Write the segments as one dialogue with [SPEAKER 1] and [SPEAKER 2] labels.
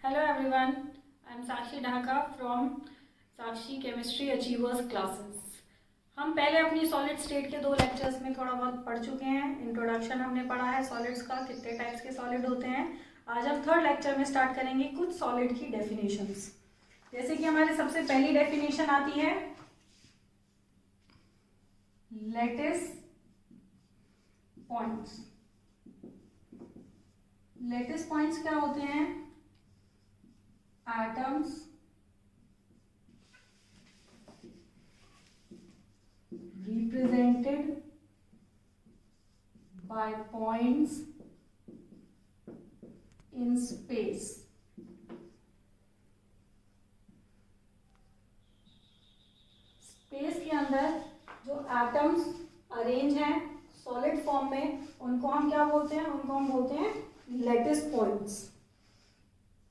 [SPEAKER 1] Hello everyone, I am Sakshi Dhaka from Sakshi Chemistry Achievers Classes. हम पहले अपनी solid state के 2 lectures में थोड़ा बहुत पढ़ चुके हैं. इंट्रोडक्शन हमने पढ़ा है सॉलिड्स का, कितने टाइप्स के सॉलिड होते हैं. आज हम थर्ड लेक्चर में स्टार्ट करेंगे कुछ सॉलिड की डेफिनेशंस. जैसे कि हमारे सबसे पहली डेफिनेशन आती है लैटिस पॉइंट्स. लैटिस पॉइंट्स क्या होते हैं? atoms represented by points in space. Space के अंदर जो एटम्स अरेंज हैं सॉलिड फॉर्म में, उनको हम क्या बोलते हैं? उनको हम बोलते हैं लैटिस पॉइंट्स.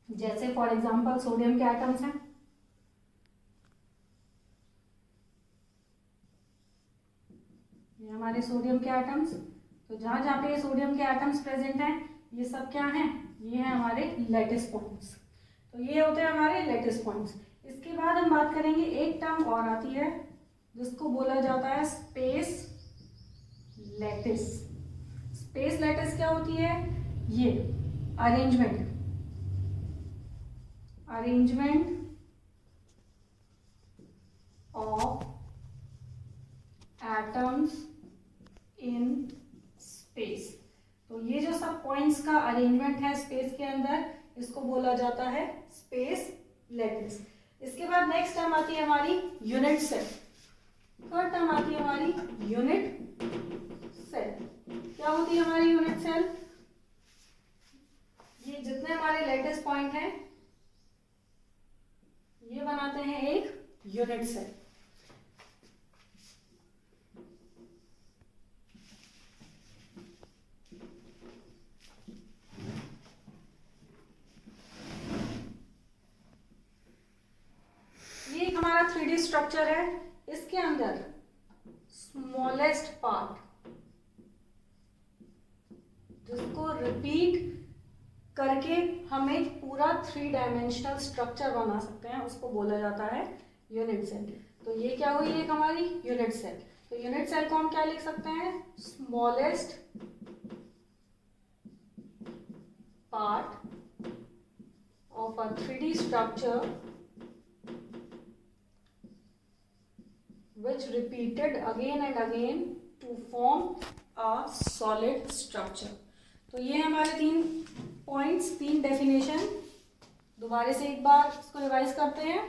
[SPEAKER 1] जैसे फॉर एग्जांपल सोडियम के एटम्स हैं. ये हमारे सोडियम के एटम्स. तो जहां जहां पे सोडियम के एटम्स प्रेजेंट हैं ये सब क्या हैं? ये हैं हमारे लैटिस पॉइंट्स. तो ये होते हैं हमारे लैटिस पॉइंट्स. इसके बाद हम बात करेंगे, एक टर्म और आती है जिसको बोला जाता है स्पेस लैटिस. स्पेस लैटिस क्या होती है? ये arrangement of atoms in space. तो ये जो सब पॉइंट्स का अरेंजमेंट है स्पेस के अंदर, इसको बोला जाता है स्पेस लैटिस. इसके बाद नेक्स्ट टर्म आती है हमारी यूनिट सेल. थर्ड टर्म आती है हमारी यूनिट सेल. क्या होती है हमारी यूनिट सेल? ये जितने हमारे लैटिस पॉइंट हैं ये बनाते हैं एक यूनिट सेल. ये एक हमारा 3D स्ट्रक्चर है. इसके अंदर स्मॉलेस्ट पार्ट जिसको रिपीट करके हम एक पूरा 3 डायमेंशनल स्ट्रक्चर बना सकते हैं, उसको बोला जाता है यूनिट सेल. तो ये क्या हुई? एक हमारी यूनिट सेल. तो यूनिट सेल को हम क्या लिख सकते हैं? Smallest part of a 3D structure which repeated again and again to form a solid structure. तो ये हमारे 3 पॉइंट्स, 3 डेफिनेशन. दोबारा से एक बार इसको रिवाइज करते हैं.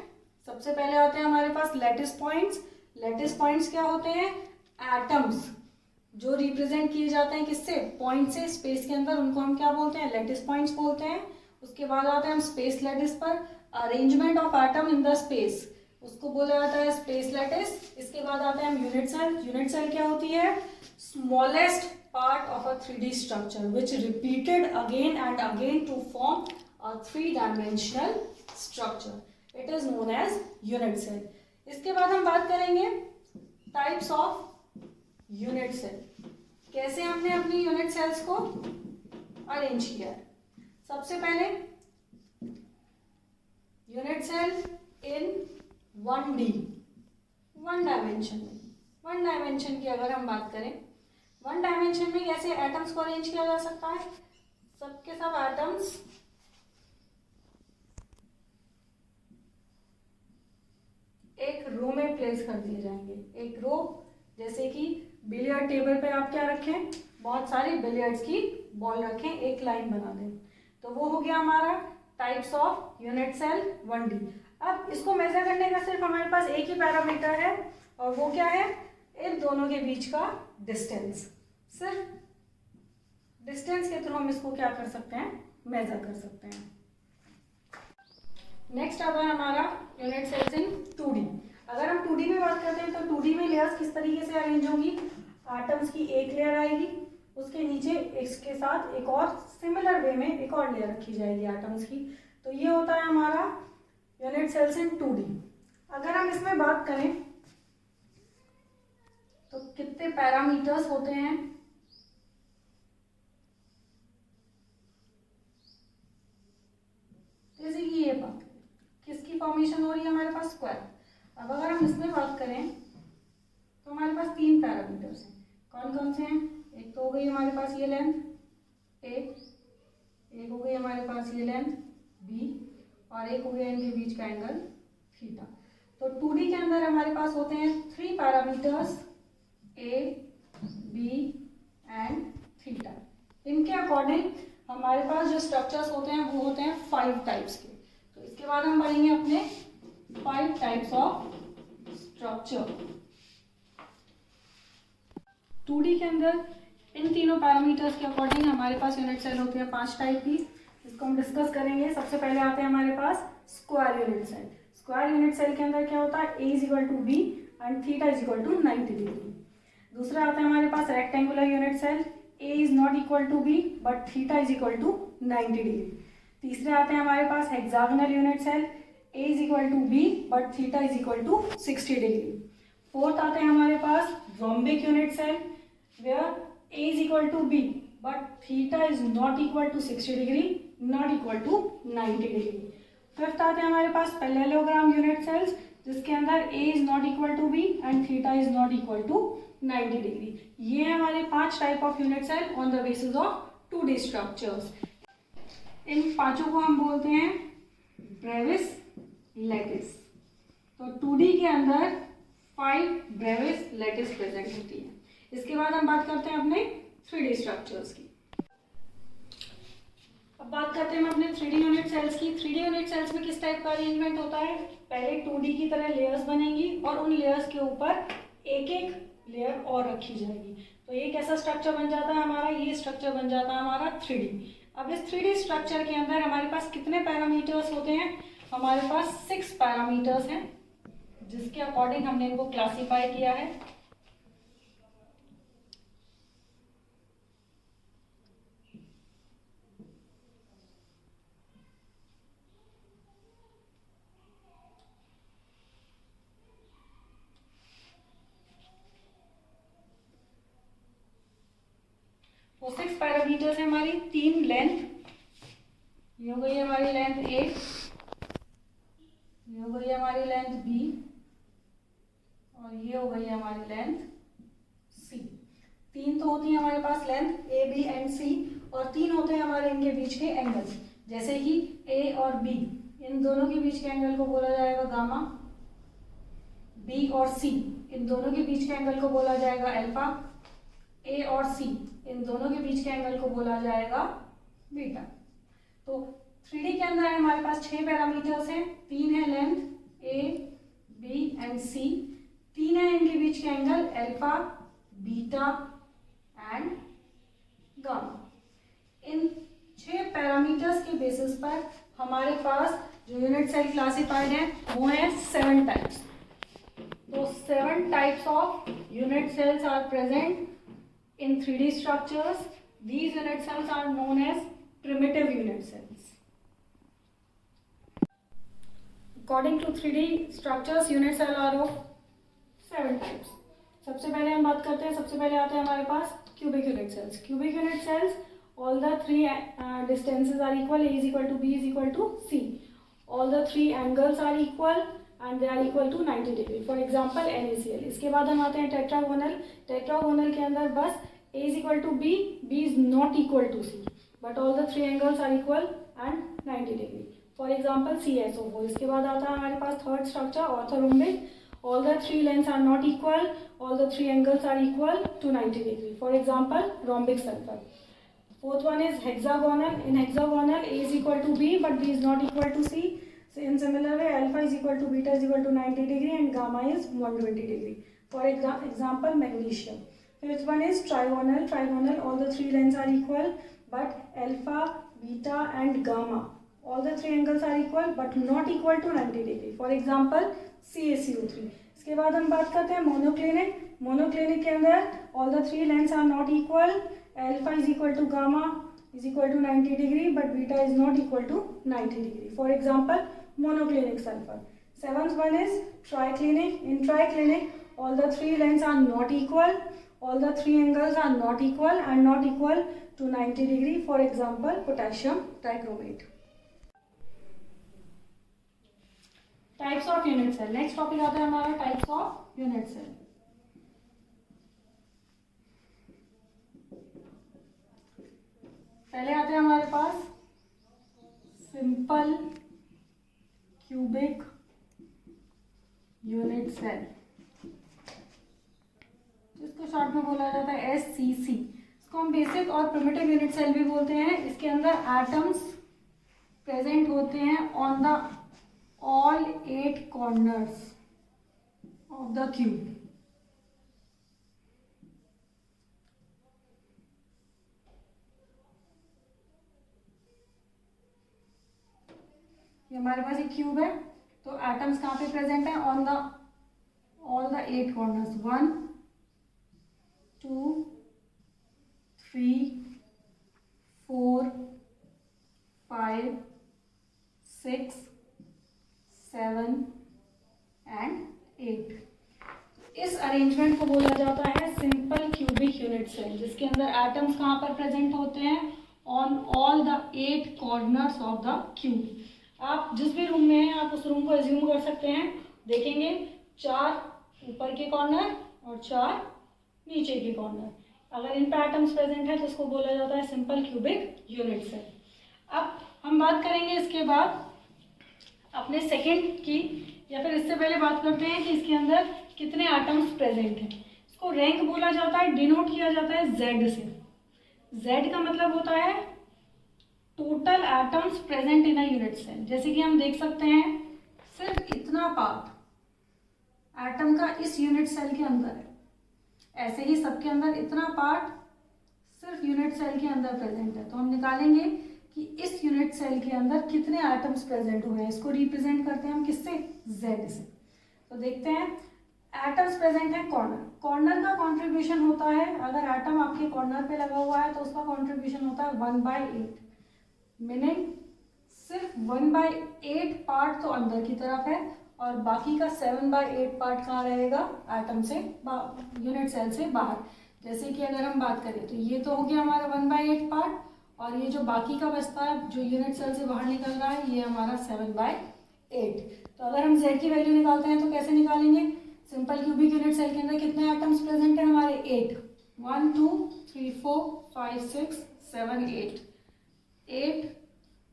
[SPEAKER 1] सबसे पहले आते हैं हमारे pass lattice points. Lattice points क्या होते हैं? एटम्स जो रिप्रेजेंट किए जाते हैं किससे? पॉइंट से स्पेस के अंदर, उनको हम क्या बोलते हैं? लैटिस पॉइंट्स बोलते हैं. उसके बाद आते हैं हम स्पेस लैटिस पर. Arrangement of atom in the space, उसको बोला जाता है स्पेस लैटिस. इसके बाद आते हैं हम यूनिट सेल. यूनिट सेल क्या होती है? Smallest part of a 3D structure which repeated again and again to form a 3-dimensional structure. It is known as unit cell. इसके बाद हम बात करेंगे types of unit cell. कैसे हमने अपनी unit cells को arrange किया है. सबसे पहले unit cell in 1D, 1 dimension में. 1 डायमेंशन की अगर हम बात करें, 1 डायमेंशन में कैसे एटम्स को अरेंज किया जा सकता है? सबके सब एटम्स एक रो में प्लेस कर दिए जाएंगे. एक रो, जैसे कि बिलियर्ड टेबल पे आप क्या रखें? बहुत सारी बिलियर्ड्स की बॉल रखें, एक लाइन बना दें. तो वो हो गया हमारा types of unit cell 1D. अब इसको मेजर करने का सिर्फ हमारे पास एक ही पैरामीटर है, और वो क्या है? इन दोनों के बीच का डिस्टेंस. सिर्फ डिस्टेंस के थ्रू हम इसको क्या कर सकते हैं? मेजर कर सकते हैं. नेक्स्ट आता है हमारा यूनिट सेल्स इन 2D. अगर हम 2D में बात करते हैं तो 2D में लेयर्स किस तरीके से अरेंज होंगी? एटम्स की एक लेयर आएगी, उसके नीचे इसके साथ एक और सिमिलर वे में एक और लेयर रखी जाएगी एटम्स की. तो ये होता है हमारा यूनिट सेल्स इन 2D. अगर हम इसमें बात करें तो कितने पैरामीटर्स होते हैं? बात किसकी फॉर्मेशन हो रही है हमारे पास, स्क्वायर। अब अगर हम इसमें बात करें तो हमारे पास 3 पैरामीटर्स हैं। कौन कौन से हैं? एक तो हो गई हमारे पास ये लेंथ ए, एक हो गई हमारे पास ये लेंथ बी, और एक हो गया इनके बीच का एंगल थीटा। तो 2D के अंदर हमारे पास होते हैं 3 parameters A, B and theta. इनके अकॉर्डिंग हमारे पास जो स्ट्रक्चर्स होते हैं वो होते हैं 5 टाइप्स के। तो इसके बाद हम पढ़ेंगे अपने 5 टाइप्स ऑफ स्ट्रक्चर। 2D के अंदर इन तीनों पैरामीटर्स के अकॉर्डिंग हमारे पास यूनिट सेल होती है 5 टाइप की, इसको हम डिस्कस करेंगे। सबसे पहले आते हैं हमारे पास square unit cell. Square unit cell के अंदर क्या होता है, A is equal to B and theta is equal to 90 degree. दूसरा आता है हमारे पास rectangular unit cell, A is not equal to B but theta is equal to 90 degree. तीसरे आते हैं हमारे पास hexagonal unit cell, A is equal to B but theta is equal to 60 degree. Fourth आते हैं हमारे पास rhombic unit cell where A is equal to B but theta is not equal to 60 degree, not equal to 90 degree. Fifth आते हैं हमारे पास parallelogram unit cells जिसके अंदर A is not equal to B and theta is not equal to 90 degree. ये हमारे 5 type of unit cell on the basis of 2D structures. इन पांचों को हम बोलते हैं ब्रेविस लैटिस। तो 2D के अंदर 5 ब्रेविस लैटिस प्रेजेंट होती है। इसके बाद हम बात करते हैं अपने 3D स्ट्रक्चर्स की। अब बात करते हैं हम अपने 3D यूनिट सेल्स की। 3D यूनिट सेल्स में किस टाइप का अरेंजमेंट होता है, पहले 2D की तरह लेयर्स बनेंगी और उन लेयर्स के ऊपर एक एक लेयर और रखी जाएगी। तो ये कैसा स्ट्रक्चर बन जाता है हमारा, ये स्ट्रक्चर बन जाता है हमारा 3D। अब इस 3D स्ट्रक्चर के अंदर हमारे पास कितने पैरामीटर्स होते हैं, हमारे पास 6 पैरामीटर्स हैं जिसके अकॉर्डिंग हमने इनको क्लासीफाई किया है। वो 6 पैरामीटर्स है हमारी। 3 लेंथ, ये हो गई हमारी लेंथ ए, ये हो गई हमारी लेंथ बी और ये हो गई हमारी लेंथ सी। 3 तो होती है हमारे पास लेंथ ए, बी एंड सी, और 3 होते हैं हमारे इनके बीच के एंगल्स। जैसे कि ए और बी, इन दोनों के बीच के एंगल को बोला जाएगा गामा। बी और सी, इन दोनों के बीच के एंगल को बोला जाएगा अल्फा। ए और सी, इन दोनों के बीच के एंगल को बोला जाएगा बीटा। तो 3D के अंदर हमारे पास 6 पैरामीटर्स हैं। 3 है लेंथ ए, बी एंड सी, 3 है इनके बीच के angle alpha, beta and gamma. In 6 parameters के बेसिस पर हमारे पास जो यूनिट सेल क्लासिफाइड है वो है 7 टाइप्स। तो 7 types of unit cells are present in 3D structures. These unit cells are known as primitive unit cells. According to 3D structures, unit cell are of 7 types. सबसे पहले हम बात करते हैं, सबसे पहले आते हैं हमारे पास cubic unit cells. Cubic unit cells, all the 3 distances are equal. A is equal to B is equal to C. All the 3 angles are equal and they are equal to 90 degree. For example, NaCl. इसके बाद हम आते हैं tetragonal. Tetragonal के अंदर बस A is equal to B, B is not equal to C, but all the 3 angles are equal and 90 degree. For example, CSO4. इसके बाद आता है हमारे पास third structure orthorhombic. All the 3 lengths are not equal, all the 3 angles are equal to 90 degree. For example, rhombic sulfur. Fourth one is hexagonal. In hexagonal, A is equal to B, but B is not equal to C. So in similar way, alpha is equal to beta is equal to 90 degree and gamma is 120 degree. For example, magnesium. Fifth one is trigonal. Trigonal, all the 3 lengths are equal, but alpha, beta and gamma, all the 3 angles are equal but not equal to 90 degree. For example, CaCO3. इसके बाद हम बात करते हैं monoclinic. Monoclinic के अंदर all the 3 lengths are not equal. Alpha is equal to gamma is equal to 90 degree, but beta is not equal to 90 degree. For example, monoclinic sulfur. Seventh one is triclinic. In triclinic, all the 3 lengths are not equal, all the 3 angles are not equal and not equal to 90 degree. For example, potassium trichromate. Types of unit cell. Next topic आता है हमारा types of unit cell. पहले आते हैं हमारे पास simple cubic unit cell, जिसको short में बोला जाता है SCC। इसको हम बेसिक और प्रिमिटिव यूनिट सेल भी बोलते हैं। इसके अंदर एटम्स प्रेजेंट होते हैं on the all 8 corners of the cube. ये हमारे पास एक क्यूब है, तो एटम्स कहाँ पे प्रेजेंट है? On the all the 8 corners, 1 2 3 4 5 6 7 and 8। इस अरेंजमेंट को बोला जाता है सिंपल क्यूबिक यूनिट सेल, जिसके अंदर एटम्स कहाँ पर प्रेजेंट होते हैं? On all the 8 corners of the cube. आप जिस भी रूम में हैं आप उस रूम को एज्यूम कर सकते हैं। देखेंगे 4 ऊपर के कॉर्नर और 4 नीचे के कॉर्नर। अगर इन पे एटम्स प्रेजेंट है तो इसको बोला जाता है सिंपल क्यूबिक यूनिट सेल। अब हम बात करेंगे इसके बाद अपने सेकंड की, या फिर इससे पहले बात करते हैं कि इसके अंदर कितने एटम्स प्रेजेंट हैं। इसको रैंक बोला जाता है, डिनोट किया जाता है Z से। Z का मतलब होता है total atoms present in a unit cell. जैसे कि हम देख सकते हैं सिर्फ इतना पार्ट एटम का इस यूनिट सेल के अंदर है, ऐसे ही सबके अंदर इतना पार्ट सिर्फ यूनिट सेल के अंदर प्रेजेंट है। तो हम निकालेंगे कि इस यूनिट सेल के अंदर कितने एटम्स प्रेजेंट हुए हैं। इसको रिप्रेजेंट करते हैं हम किससे? Z से। तो देखते हैं एटम्स प्रेजेंट है कॉर्नर। कॉर्नर का कंट्रीब्यूशन होता है, अगर एटम आपके कॉर्नर पे लगा हुआ है तो उसका कंट्रीब्यूशन होता है 1/8, मीनिंग सिर्फ 1/8 पार्ट तो अंदर की तरफ है और बाकी का 7/8 पार्ट कहाँ रहेगा? एटम से यूनिट सेल से बाहर। जैसे कि अगर हम बात करें तो ये तो हो गया हमारा 1/8 पार्ट, और ये जो बाकी का बचता है जो यूनिट सेल से बाहर निकल रहा है ये हमारा 7/8। तो अगर हम Z की वैल्यू निकालते हैं तो कैसे निकालेंगे? सिंपल क्यूबिक यूनिट सेल के अंदर कितने एटम्स प्रेजेंट है हमारे? 8। 1 2 3 4 5 6 7 8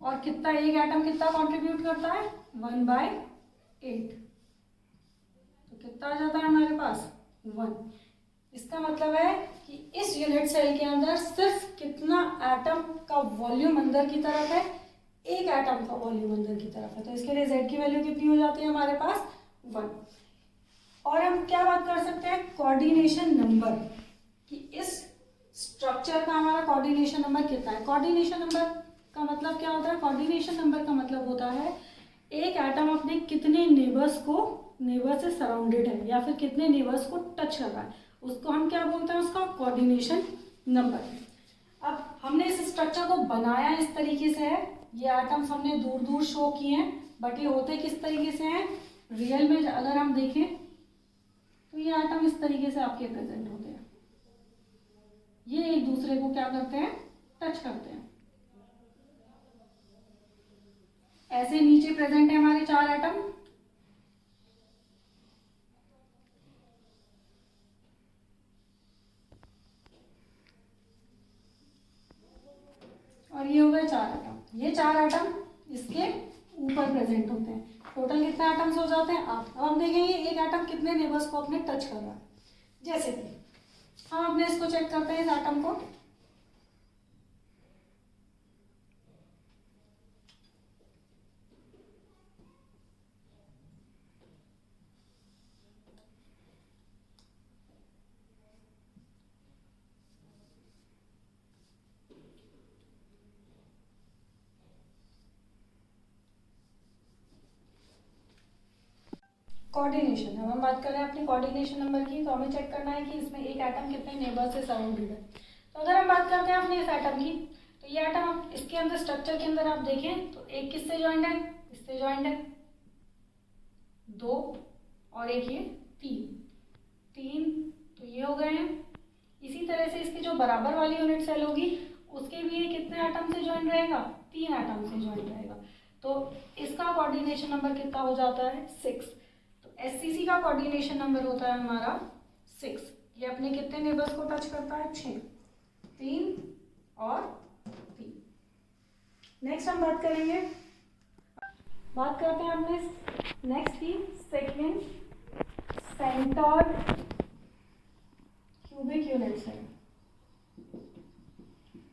[SPEAKER 1] और कितना एक एटम कितना कंट्रीब्यूट करता है? 1/8। तो कितना आ जाता है हमारे पास? 1। इसका मतलब है कि इस यूनिट सेल के अंदर सिर्फ कितना एटम का वॉल्यूम अंदर की तरफ है? एक एटम का वॉल्यूम अंदर की तरफ है। तो इसके लिए Z की वैल्यू कितनी हो जाती है हमारे पास? 1। और हम क्या बात कर सकते हैं? कोऑर्डिनेशन नंबर, कि इस स्ट्रक्चर का हमारा कोऑर्डिनेशन नंबर कितना है। कोऑर्डिनेशन नंबर का मतलब क्या होता है? कोऑर्डिनेशन नंबर का मतलब होता है एक एटम अपने कितने नेबर से सराउंडेड है या फिर कितने नेबर्स को टच कर रहा है, उसको हम क्या बोलते हैं? उसका कोऑर्डिनेशन नंबर। अब हमने इस स्ट्रक्चर को बनाया इस तरीके से है, ये एटम्स हमने दूर दूर शो किए हैं, बट ये होते किस तरीके से हैं? रियल में अगर हम देखें तो ये एटम इस तरीके से आपके प्रेजेंट होते हैं। ये एक दूसरे को क्या करते हैं? टच करते हैं। ऐसे नीचे प्रेजेंट है हमारे 4 एटम, और ये हो गए 4 एटम। ये 4 एटम इसके ऊपर प्रेजेंट होते हैं। टोटल कितने एटम्स हो जाते हैं? 8। अब हम देखेंगे एक एटम कितने नेबर्स को अपने टच कर रहा है। जैसे कि हम अपने इसको चेक करते हैं इस एटम को, कोऑर्डिनेशन। अब हम बात कर रहे हैं अपनी कोऑर्डिनेशन नंबर की, तो हमें चेक करना है कि इसमें एक एटम कितने नेबर से सराउंडेड है। तो अगर हम बात करते हैं अपने इस एटम की, तो ये एटम इसके अंदर स्ट्रक्चर के अंदर आप देखें तो एक किससे ज्वाइंट है? इससे ज्वाइंट है 2 और एक ये 3। तो ये हो गए हैं। इसी तरह से इसकी जो बराबर वाली यूनिट सेल होगी उसके भी ये कितने एटम से ज्वाइंट रहेगा? 3 एटम से ज्वाइंट रहेगा। तो इस इसका कोऑर्डिनेशन नंबर कितना हो जाता है 6। तो SCC का कोऑर्डिनेशन नंबर होता है हमारा 6। ये अपने कितने नेबर्स को टच करता है 6, 3 और 3। नेक्स्ट हम बात करेंगे, बात करते हैं अपने नेक्स्ट की second centred cubic unit cell.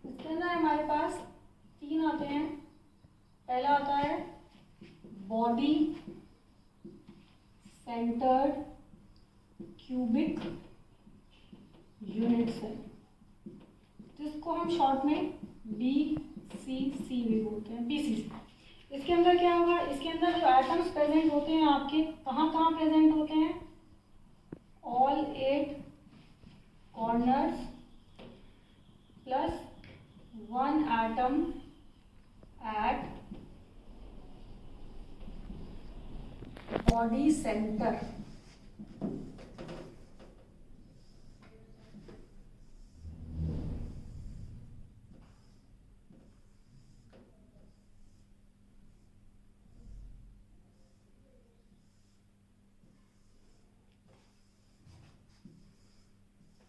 [SPEAKER 1] इसके अंदर हमारे पास 3 आते हैं। पहला आता है body centred cubic unit cell, जिसको हम शॉर्ट में BCC भी बोलते हैं, BCC। इसके अंदर क्या होगा, इसके अंदर जो एटम्स प्रेजेंट होते हैं आपके कहाँ कहाँ प्रेजेंट होते हैं, all 8 corners plus 1 atom at body centre.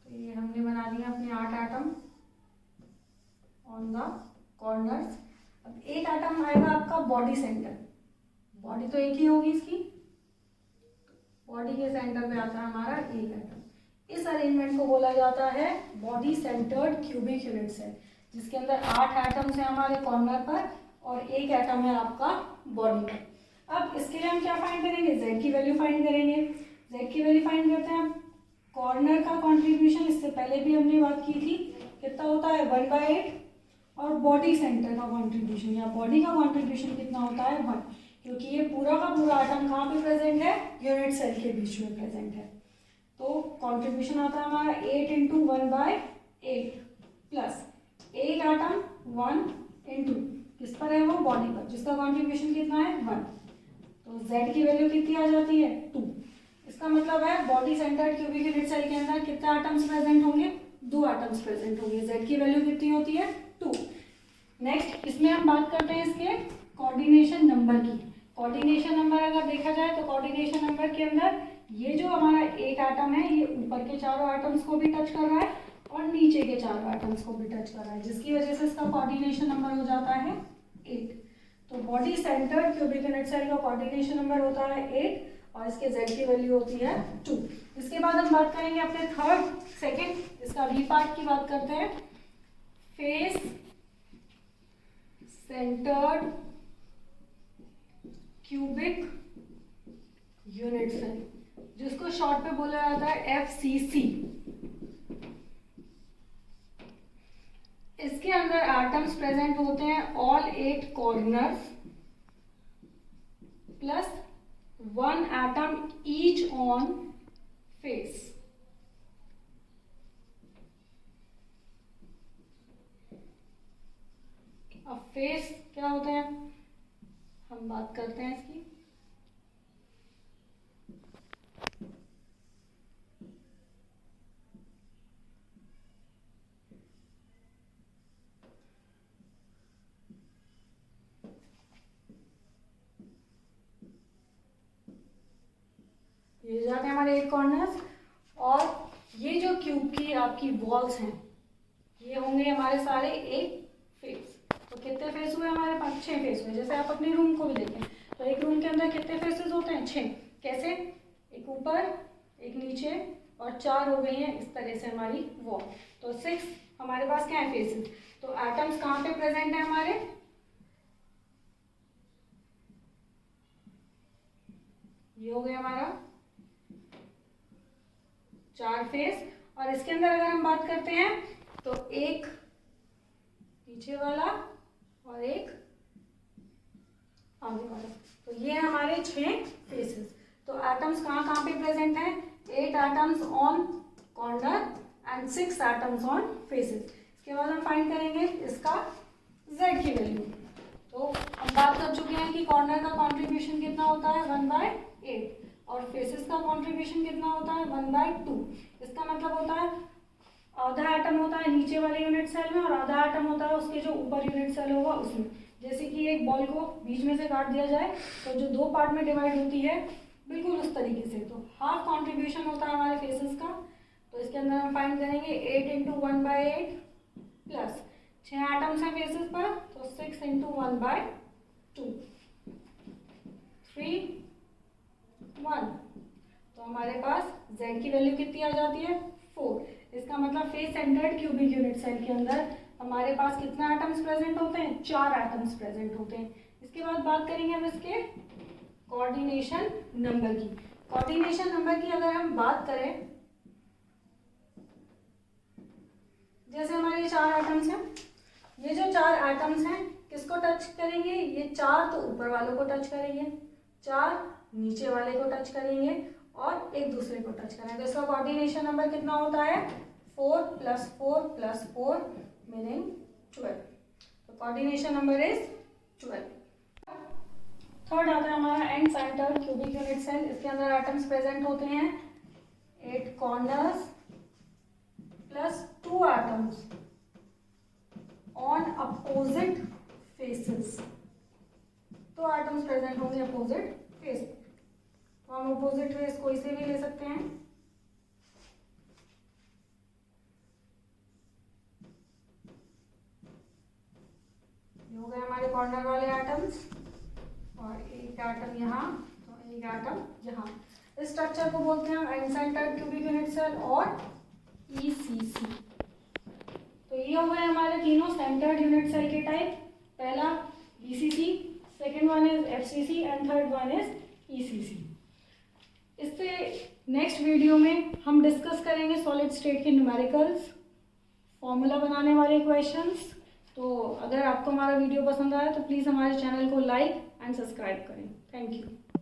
[SPEAKER 1] तो ये हमने बना दिया अपने 8 एटम ऑन द कॉर्नर्स। अब एक एटम आएगा आपका बॉडी सेंटर, बॉडी तो एक ही होगी इसकी, बॉडी के सेंटर पे आता है हमारा एक एटम। इस अरेंजमेंट को बोला जाता है body centred cubic unit cell, जिसके अंदर 8 एटम्स हैं हमारे कॉर्नर पर और एक एटम है आपका बॉडी पर। अब इसके लिए हम क्या फाइंड करेंगे, z की वैल्यू फाइंड करेंगे। z की वैल्यू फाइंड करते हैं। कॉर्नर का कॉन्ट्रीब्यूशन इससे पहले भी हमने बात की थी, कितना होता है 1/8, और बॉडी सेंटर का कॉन्ट्रीब्यूशन या बॉडी का कॉन्ट्रीब्यूशन कितना होता है 1, क्योंकि ये पूरा का पूरा आइटम कहाँ पे प्रेजेंट है, यूनिट सेल के बीच में प्रेजेंट है। तो कॉन्ट्रीब्यूशन आता है हमारा 8 × 1/8 प्लस एक आइटम 1 × किस पर है, वो बॉडी पर, जिसका कॉन्ट्रीब्यूशन कितना है 1। तो z की वैल्यू कितनी आ जाती है 2। इसका मतलब है body centred cubic unit cell के अंदर कितने एटम्स प्रेजेंट होंगे, 2 एटम्स प्रेजेंट होंगे। z की वैल्यू कितनी होती है 2। नेक्स्ट इसमें हम बात करते हैं इसके कोऑर्डिनेशन नंबर की। कोऑर्डिनेशन नंबर अगर देखा जाए तो कोऑर्डिनेशन नंबर के अंदर ये जो हमारा एक एटम है ये ऊपर के चारों एटम्स को भी टच कर रहा है और नीचे के चारों एटम्स को भी टच कर रहा है, जिसकी वजह से इसका कोऑर्डिनेशन नंबर हो जाता है 8। तो body centred cubic unit cell का कोऑर्डिनेशन नंबर होता है 8 और इसके z की वैल्यू होती है 2। इसके बाद हम बात करेंगे अपने सेकंड इसका बी पार्ट की बात करते हैं, face centred cubic unit cell, जिसको शॉर्ट पे बोला जाता है FCC। इसके अंदर एटम्स प्रेजेंट होते हैं all 8 corners plus 1 atom each on face. अब फेस क्या होते हैं हम बात करते हैं इसकी। ये जाते हैं हमारे 8 कॉर्नर्स और ये जो क्यूब की आपकी वॉल्स हैं ये होंगे हमारे सारे एक फेस। तो कितने फेस हुए हमारे पास 6 फेस हुए। जैसे आप अपने रूम को भी देखें तो एक रूम के अंदर कितने फेसेस होते हैं 6। कैसे, एक ऊपर एक नीचे और 4 हो गई हैं इस तरह से हमारी वॉल। तो 6 हमारे पास क्या है फेसेस। तो एटम्स कहाँ पे प्रेजेंट है हमारे, ये हो गया हमारा 4 फेस। और इसके अंदर अगर हम बात करते हैं तो एक पीछे वाला और एक आगे वाला, तो ये हमारे 6 फेसेस। तो एटम्स कहाँ कहाँ पे प्रेजेंट हैं, 8 atoms on corner and 6 atoms on faces. इसके बाद हम फाइंड करेंगे इसका z की वैल्यू। तो हम बात कर चुके हैं कि कॉर्नर का कॉन्ट्रीब्यूशन कितना होता है 1/8 और फेसेस का कॉन्ट्रीब्यूशन कितना होता है 1/2। इसका मतलब होता है आधा एटम होता है नीचे वाले यूनिट सेल में और आधा एटम होता है उसके जो ऊपर यूनिट सेल होगा उसमें। जैसे कि एक बॉल को बीच में से काट दिया जाए तो जो दो पार्ट में डिवाइड होती है बिल्कुल उस तरीके से। तो हाफ कॉन्ट्रीब्यूशन होता है हमारे फेसेस का। तो इसके अंदर हम फाइंड करेंगे 8 इंटू 1/8 प्लस 6 एटम्स हैं फेसेस पर, तो 6 इंटू 1/2 3 1। तो हमारे पास z की वैल्यू कितनी आ जाती है 4। इसका मतलब face centred cubic unit cell के अंदर हमारे पास कितना एटम्स प्रेजेंट होते हैं, 4 एटम्स प्रेजेंट होते हैं। इसके बाद बात करेंगे हम इसके कोऑर्डिनेशन नंबर की। कोऑर्डिनेशन नंबर की अगर हम बात करें, जैसे हमारे 4 एटम्स हैं, ये जो 4 एटम्स हैं किसको टच करेंगे, ये 4 तो ऊपर वालों को टच करेंगे, 4 नीचे वाले को टच करेंगे और एक दूसरे को टच करेंगे। तो इसका कोऑर्डिनेशन नंबर कितना होता है 4 + 4 + 4 मीनिंग 12। तो कोऑर्डिनेशन नंबर इज 12। थर्ड आता है हमारा end centre cubic unit cell. इसके अंदर एटम्स प्रेजेंट होते हैं 8 corners plus 2 atoms on opposite faces. 2 atoms present होंगे अपोजिट फेस। तो हम अपोजिट फेस कोई से भी ले सकते हैं। ये हो गए हमारे कॉर्नर वाले एटम्स और एक एटम यहाँ, तो एक एटम यहाँ। इस स्ट्रक्चर को बोलते हैं end centred cubic unit cell और ECC। तो ये हो गए हमारे तीनों सेंटर्ड यूनिट सेल के टाइप। पहला BCC, second one is FCC and third one is ECC। इससे नेक्स्ट वीडियो में हम डिस्कस करेंगे सॉलिड स्टेट के न्यूमेरिकल्स, फॉर्मूला बनाने वाले क्वेश्चंस। तो अगर आपको हमारा वीडियो पसंद आया तो प्लीज़ हमारे चैनल को लाइक एंड सब्सक्राइब करें। Thank you.